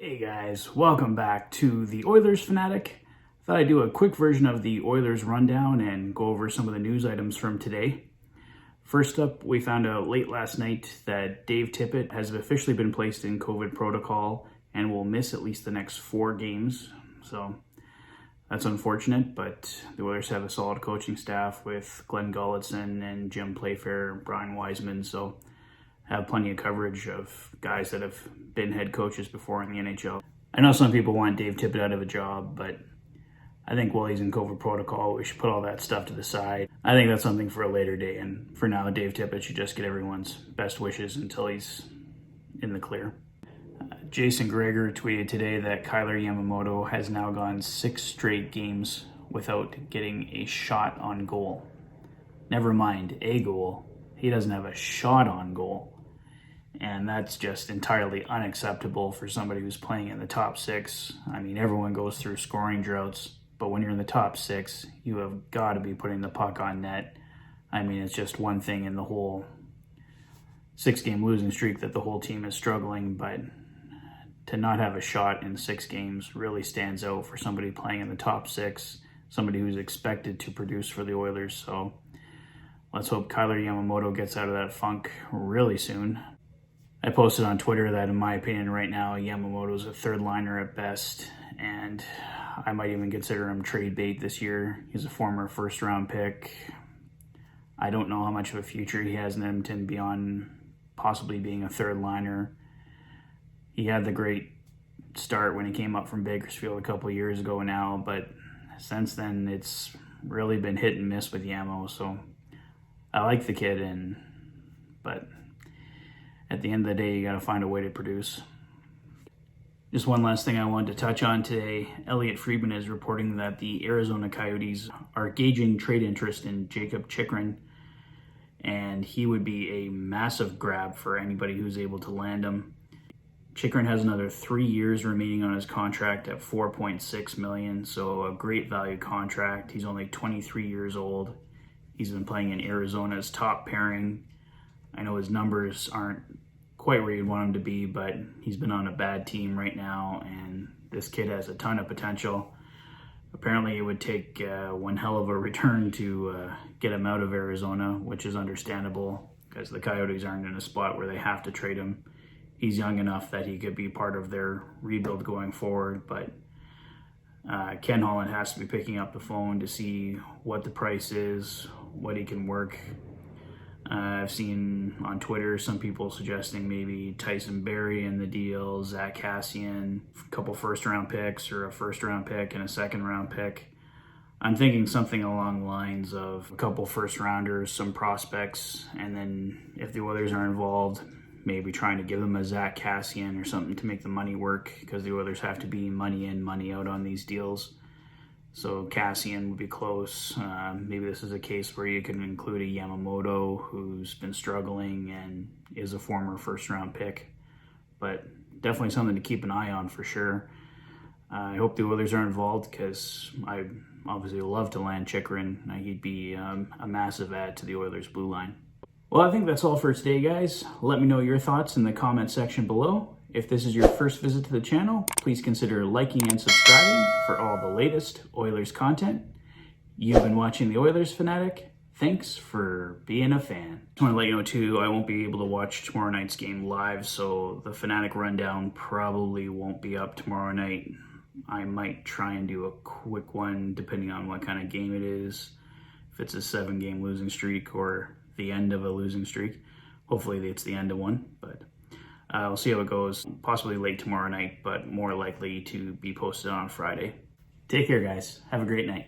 Hey guys, welcome back to the Oilers Fanatic. Thought I'd do a quick version of the Oilers rundown and go over some of the news items from today. First up, we found out late last night that Dave Tippett has officially been placed in COVID protocol and will miss at least the next 4 games. So that's unfortunate, but the Oilers have a solid coaching staff with Glenn Gulletson and Jim Playfair, Brian Wiseman, so have plenty of coverage of guys that have been head coaches before in the NHL. I know some people want Dave Tippett out of a job, but I think while he's in COVID protocol, we should put all that stuff to the side. I think that's something for a later day, and for now, Dave Tippett should just get everyone's best wishes until he's in the clear. Jason Gregor tweeted today that Kailer Yamamoto has now gone 6 straight games without getting a shot on goal. Never mind a goal, he doesn't have a shot on goal. And that's just entirely unacceptable for somebody who's playing in the top 6. I mean, everyone goes through scoring droughts, but when you're in the top 6, you have got to be putting the puck on net. I mean, it's just one thing in the whole 6-game losing streak that the whole team is struggling, but to not have a shot in 6 games really stands out for somebody playing in the top 6, somebody who's expected to produce for the Oilers. So let's hope Kailer Yamamoto gets out of that funk really soon. I posted on Twitter that in my opinion right now, Yamamoto's a third liner at best, and I might even consider him trade bait this year. He's a former first round pick. I don't know how much of a future he has in Edmonton beyond possibly being a third liner. He had the great start when he came up from Bakersfield a couple of years ago now, but since then it's really been hit and miss with Yamo, so I like the kid, but at the end of the day, you got to find a way to produce. Just one last thing I wanted to touch on today. Elliotte Friedman is reporting that the Arizona Coyotes are gauging trade interest in Jakob Chychrun, and he would be a massive grab for anybody who's able to land him. Chikrin has another 3 years remaining on his contract at $4.6 million, so a great value contract. He's only 23 years old. He's been playing in Arizona's top pairing. I know his numbers aren't quite where you'd want him to be, but he's been on a bad team right now, and this kid has a ton of potential. Apparently it would take one hell of a return to get him out of Arizona, which is understandable because the Coyotes aren't in a spot where they have to trade him. He's young enough that he could be part of their rebuild going forward, but Ken Holland has to be picking up the phone to see what the price is, what he can work. I've seen on Twitter some people suggesting maybe Tyson Barrie in the deal, Zach Kassian, a couple first-round picks, or a first-round pick and a second-round pick. I'm thinking something along the lines of a couple first-rounders, some prospects, and then if the Oilers are involved, maybe trying to give them a Zach Kassian or something to make the money work, because the Oilers have to be money in, money out on these deals. So Kassian would be close. Maybe this is a case where you can include a Yamamoto who's been struggling and is a former first-round pick. But definitely something to keep an eye on for sure. I hope the Oilers are involved because I obviously love to land Chikrin. He'd be a massive add to the Oilers' blue line. Well, I think that's all for today, guys. Let me know your thoughts in the comment section below. If this is your first visit to the channel, please consider liking and subscribing for all the latest Oilers content. You've been watching the Oilers Fanatic. Thanks for being a fan. I want to let you know too, I won't be able to watch tomorrow night's game live, so the Fanatic rundown probably won't be up tomorrow night. I might try and do a quick one depending on what kind of game it is. If it's a 7-game losing streak or the end of a losing streak. Hopefully it's the end of one, but we'll see how it goes. Possibly late tomorrow night, but more likely to be posted on Friday. Take care, guys. Have a great night.